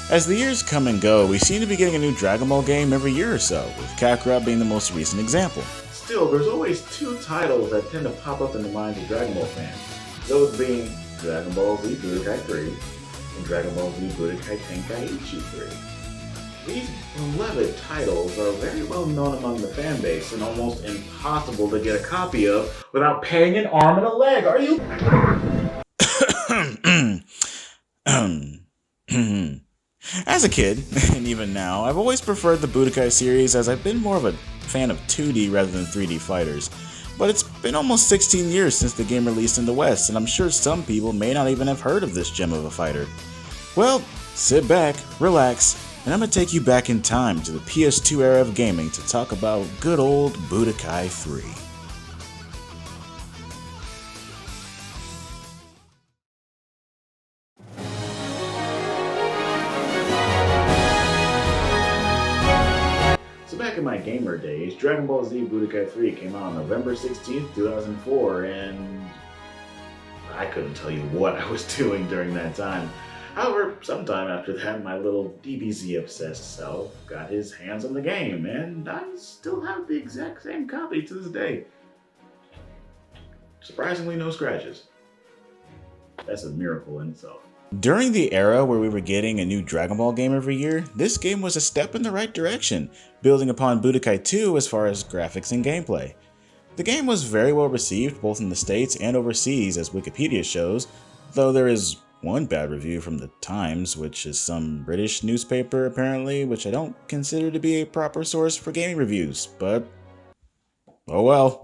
As the years come and go, we seem to be getting a new Dragon Ball game every year or so, with Kakarot being the most recent example. Still, there's always two titles that tend to pop up in the minds of Dragon Ball fans. Those being Dragon Ball Z Budokai 3 and Dragon Ball Z Budokai Tenkaichi 3. These beloved titles are very well known among the fan base and almost impossible to get a copy of without paying an arm and a leg. Are you? As a kid, and even now, I've always preferred the Budokai series as I've been more of a fan of 2D rather than 3D fighters. But it's been almost 16 years since the game released in the West, and I'm sure some people may not even have heard of this gem of a fighter. Well, sit back, relax, and I'm gonna take you back in time to the PS2 era of gaming to talk about good old Budokai 3. So back in my gamer days, Dragon Ball Z Budokai 3 came out on November 16th, 2004, and I couldn't tell you what I was doing during that time. However, sometime after that, my little DBZ-obsessed self got his hands on the game, and I still have the exact same copy to this day. Surprisingly, no scratches. That's a miracle in itself. During the era where we were getting a new Dragon Ball game every year, this game was a step in the right direction, building upon Budokai 2 as far as graphics and gameplay. The game was very well received both in the States and overseas, as Wikipedia shows, though there is one bad review from the Times, which is some British newspaper apparently, which I don't consider to be a proper source for gaming reviews, but oh well.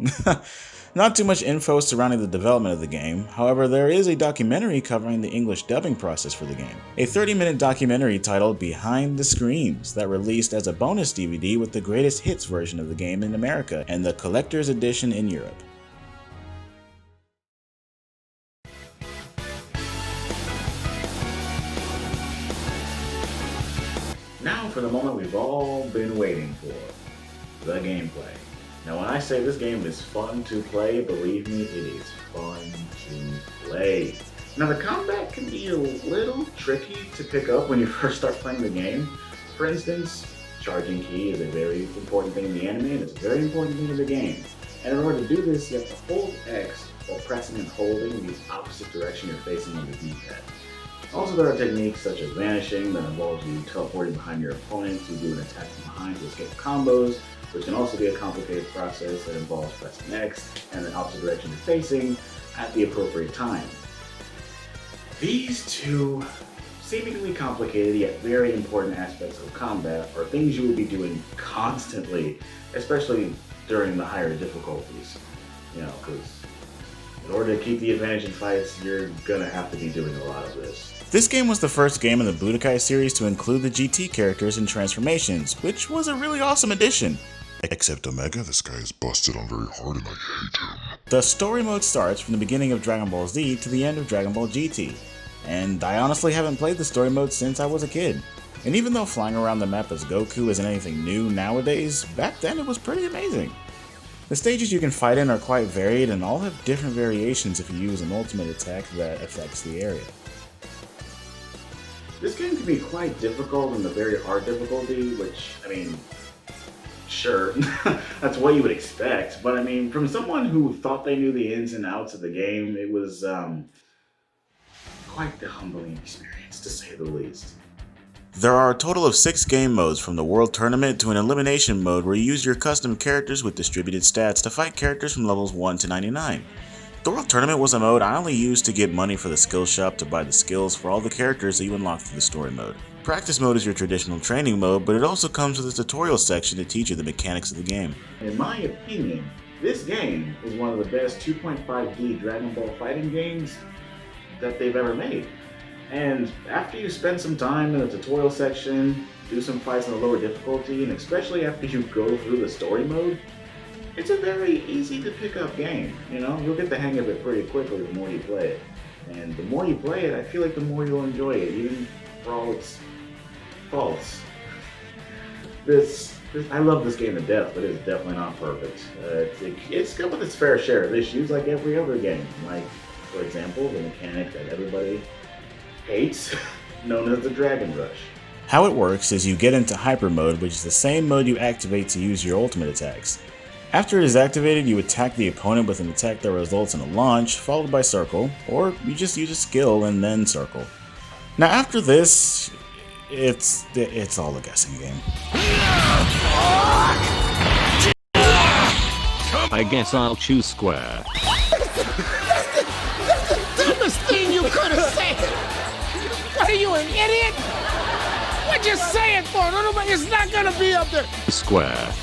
Not too much info surrounding the development of the game, however there is a documentary covering the English dubbing process for the game. A 30-minute documentary titled Behind the Screens that released as a bonus DVD with the greatest hits version of the game in America and the collector's edition in Europe. Now for the moment we've all been waiting for, the gameplay. Now when I say this game is fun to play, believe me, it is fun to play. Now the combat can be a little tricky to pick up when you first start playing the game. For instance, charging key is a very important thing in the anime and it's a very important thing in the game. And in order to do this, you have to hold X while pressing and holding the opposite direction you're facing on the D-pad. Also, there are techniques such as vanishing that involves you teleporting behind your opponent to do an attack from behind to escape combos, which can also be a complicated process that involves pressing X and the opposite direction you're facing at the appropriate time. These two seemingly complicated yet very important aspects of combat are things you will be doing constantly, especially during the higher difficulties. You know, because in order to keep the advantage in fights, you're gonna have to be doing a lot of this. This game was the first game in the Budokai series to include the GT characters and transformations, which was a really awesome addition. Except Omega, this guy is busted on very hard and I hate him. The story mode starts from the beginning of Dragon Ball Z to the end of Dragon Ball GT, and I honestly haven't played the story mode since I was a kid. And even though flying around the map as Goku isn't anything new nowadays, back then it was pretty amazing. The stages you can fight in are quite varied and all have different variations if you use an ultimate attack that affects the area. This game can be quite difficult in the very hard difficulty, which, I mean, sure, that's what you would expect, but I mean, from someone who thought they knew the ins and outs of the game, it was quite the humbling experience, to say the least. There are a total of 6 game modes, from the World Tournament to an Elimination mode where you use your custom characters with distributed stats to fight characters from levels 1 to 99. The World Tournament was a mode I only used to get money for the skill shop to buy the skills for all the characters that you unlock through the story mode. Practice mode is your traditional training mode, but it also comes with a tutorial section to teach you the mechanics of the game. In my opinion, this game is one of the best 2.5D Dragon Ball fighting games that they've ever made. And after you spend some time in the tutorial section, do some fights on a lower difficulty, and especially after you go through the story mode, it's a very easy to pick up game. You know, you'll get the hang of it pretty quickly the more you play it. And the more you play it, I feel like the more you'll enjoy it, even for all its faults. I love this game to death, but it's definitely not perfect. It's got with its fair share of issues like every other game. Like, for example, the mechanic that everybody hates, known as the Dragon Rush. How it works is you get into hyper mode, which is the same mode you activate to use your ultimate attacks. After it is activated, you attack the opponent with an attack that results in a launch, followed by circle, or you just use a skill and then circle. Now after this, it's all a guessing game. I guess I'll choose square. Dumbest thing you could have said! What are you, an idiot? What'd you say it for? Nobody, it's not gonna be up there! Square.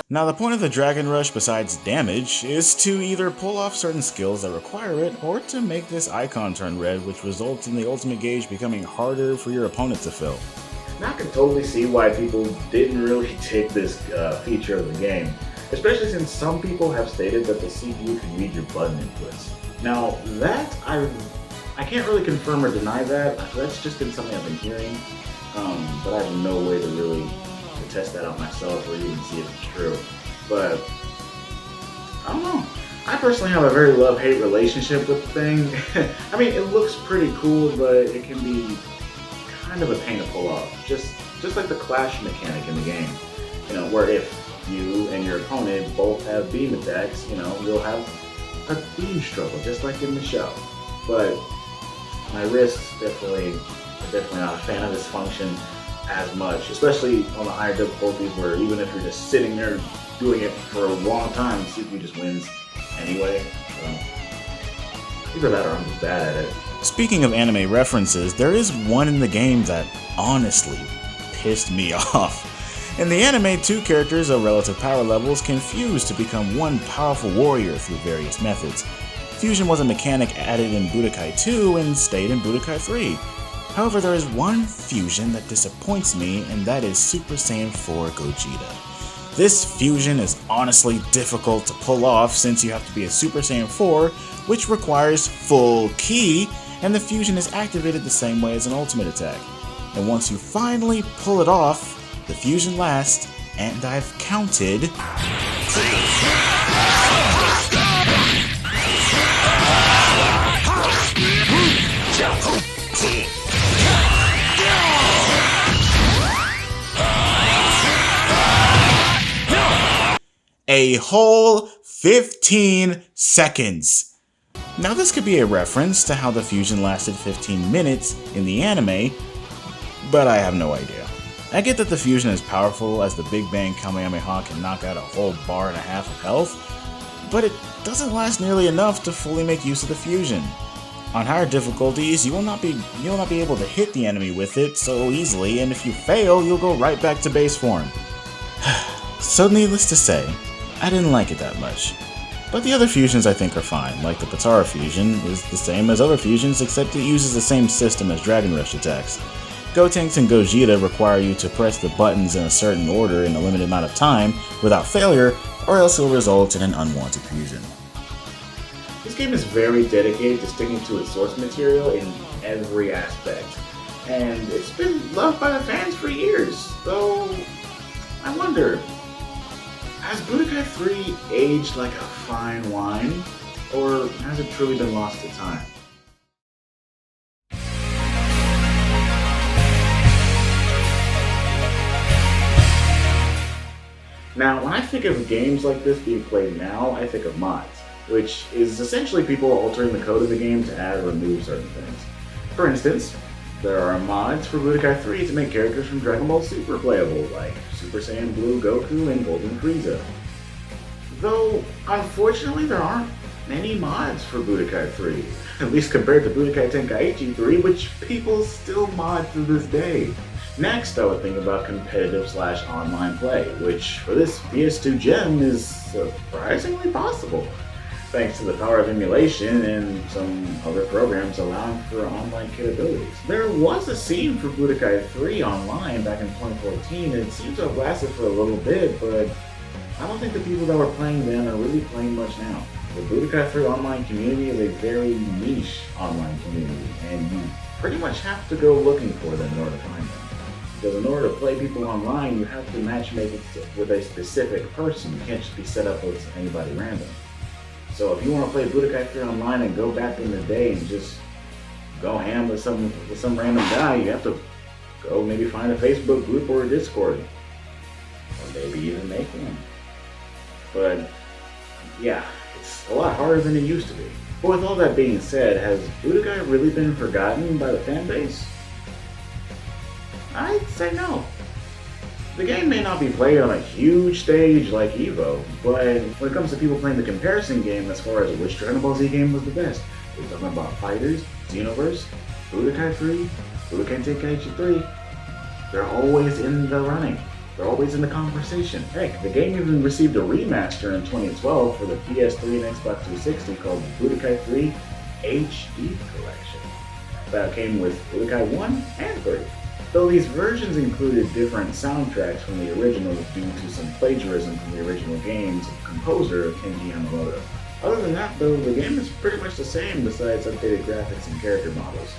Now the point of the Dragon Rush, besides damage, is to either pull off certain skills that require it, or to make this icon turn red, which results in the ultimate gauge becoming harder for your opponent to fill. Now I can totally see why people didn't really take this feature of the game, especially since some people have stated that the CPU can read your button inputs. Now that I can't really confirm or deny that. That's just been something I've been hearing, but I have no way to really test that out myself or even see if it's true. But I don't know. I personally have a very love-hate relationship with the thing. I mean, it looks pretty cool, but it can be kind of a pain to pull off. Just like the clash mechanic in the game. You know, where if you and your opponent both have beam attacks, you know, you'll have a beam struggle, just like in the show. But my wrists definitely not a fan of this function as much, especially on the higher difficulties where even if you're just sitting there doing it for a long time, CPU just wins anyway. So either that or I'm just bad at it. Speaking of anime references, there is one in the game that honestly pissed me off. In the anime, two characters of relative power levels can fuse to become one powerful warrior through various methods. Fusion was a mechanic added in Budokai 2 and stayed in Budokai 3. However, there is one fusion that disappoints me, and that is Super Saiyan 4 Gogeta. This fusion is honestly difficult to pull off since you have to be a Super Saiyan 4, which requires full ki, and the fusion is activated the same way as an ultimate attack. And once you finally pull it off, the fusion lasts, and I've counted a whole 15 seconds. Now this could be a reference to how the fusion lasted 15 minutes in the anime, but I have no idea. I get that the fusion is powerful as the Big Bang Kamehameha can knock out a whole bar and a half of health, but it doesn't last nearly enough to fully make use of the fusion. On higher difficulties, you will not be able to hit the enemy with it so easily, and if you fail, you'll go right back to base form. So needless to say, I didn't like it that much. But the other fusions I think are fine, like the Potara fusion is the same as other fusions except it uses the same system as Dragon Rush attacks. Gotenks and Gogeta require you to press the buttons in a certain order in a limited amount of time without failure, or else it will result in an unwanted fusion. This game is very dedicated to sticking to its source material in every aspect, and it's been loved by the fans for years, though I wonder, has Budokai 3 aged like a fine wine, or has it truly been lost to time? Now, when I think of games like this being played now, I think of mods, which is essentially people altering the code of the game to add or remove certain things. For instance, there are mods for Budokai 3 to make characters from Dragon Ball Super playable, like Super Saiyan Blue Goku and Golden Frieza. Though, unfortunately, there aren't many mods for Budokai 3, at least compared to Budokai Tenkaichi 3, which people still mod to this day. Next, I would think about competitive/online play, which for this PS2 gem is surprisingly possible, thanks to the power of emulation and some other programs allowing for online capabilities. There was a scene for Budokai 3 online back in 2014, and it seems to have lasted for a little bit, but I don't think the people that were playing then are really playing much now. The Budokai 3 online community is a very niche online community, and you pretty much have to go looking for them in order to find them. Because in order to play people online, you have to matchmake it with a specific person. You can't just be set up with anybody random. So if you want to play Budokai 3 online and go back in the day and just go ham with some random guy, you have to go maybe find a Facebook group or a Discord. Or maybe even make one. But yeah, it's a lot harder than it used to be. But with all that being said, has Budokai really been forgotten by the fan base? I'd say no. The game may not be played on a huge stage like EVO, but when it comes to people playing the comparison game as far as which Dragon Ball Z game was the best, we're talking about Fighters, Xenoverse, Budokai 3, Budokai Tenkaichi 3, they're always in the running. They're always in the conversation. Heck, the game even received a remaster in 2012 for the PS3 and Xbox 360 called Budokai 3 HD Collection. That came with Budokai 1 and 3. Though these versions included different soundtracks from the originals due to some plagiarism from the original game's composer, Kenji Yamamoto. Other than that, though, the game is pretty much the same besides updated graphics and character models,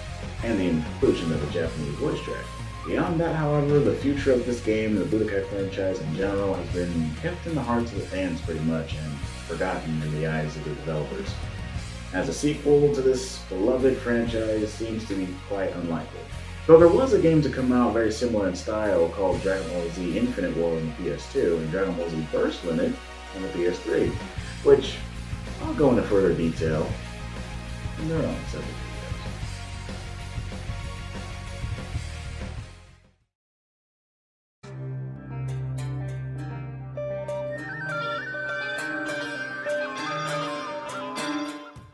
and the inclusion of a Japanese voice track. Beyond that, however, the future of this game and the Budokai franchise in general has been kept in the hearts of the fans pretty much and forgotten in the eyes of the developers. As a sequel to this beloved franchise seems to be quite unlikely. Though there was a game to come out very similar in style called Dragon Ball Z Infinite War on the PS2 and Dragon Ball Z Burst Limit on the PS3, which I'll go into further detail in their own separate videos.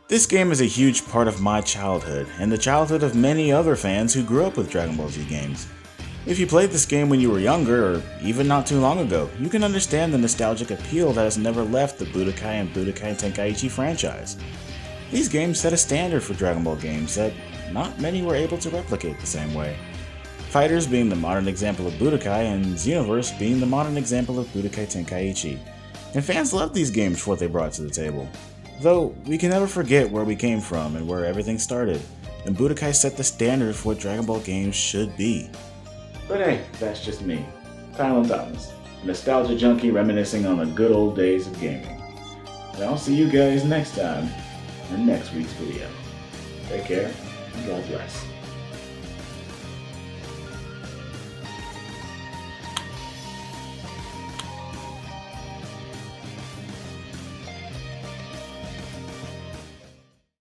This game is a huge part of my childhood, and the childhood of many other fans who grew up with Dragon Ball Z games. If you played this game when you were younger, or even not too long ago, you can understand the nostalgic appeal that has never left the Budokai and Budokai Tenkaichi franchise. These games set a standard for Dragon Ball games that not many were able to replicate the same way. Fighters being the modern example of Budokai, and Xenoverse being the modern example of Budokai Tenkaichi. And fans loved these games for what they brought to the table. Though, we can never forget where we came from and where everything started, and Budokai set the standard for what Dragon Ball games should be. But hey, that's just me, Tylen Thomas, a nostalgia junkie reminiscing on the good old days of gaming. And I'll see you guys next time in next week's video. Take care, and God bless.